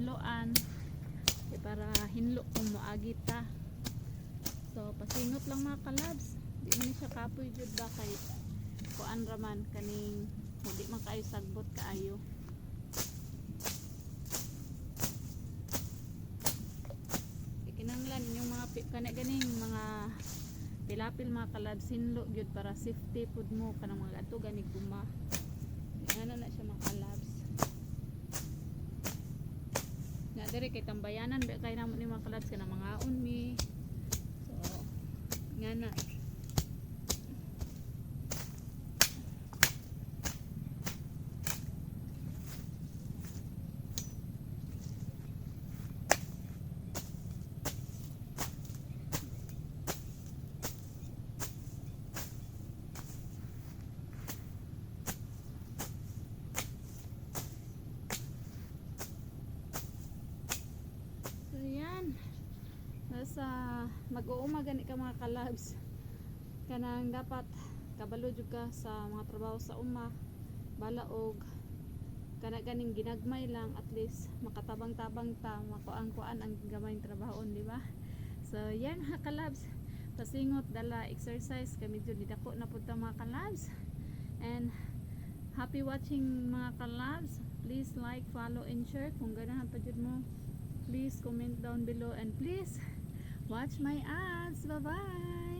hinloan para hinlo kung moagi ta. So pasingot lang mga kalabs, di man siya kapoy jud ba kay kuan raman kaning hindi man kaayo sagbot kaayo. Kinanglan yung mga ganing mga pilapil mga kalabs hinlo gyud para safety food mo kanang mga ato ganig guma. Ano na siya mga kalabs. Na dire kay tambayanan ba kay namo ni mga kalabs kana mga unmi. So ngana. Sa mag-uuma gani ka mga kalabs kanang dapat kabalo jud ka sa mga trabaho sa uma balaog kana ganing ginagmay lang at least makatabang-tabang ta makuan-kuan ang gamayng trabahon di ba? So yan ha kalabs, pasingot dala exercise kami jud dako na pud ta mga kalabs, and happy watching mga kalabs. Please like, follow and share kung ganahan pa jud mo. Please comment down below and please watch my ads. Bye bye.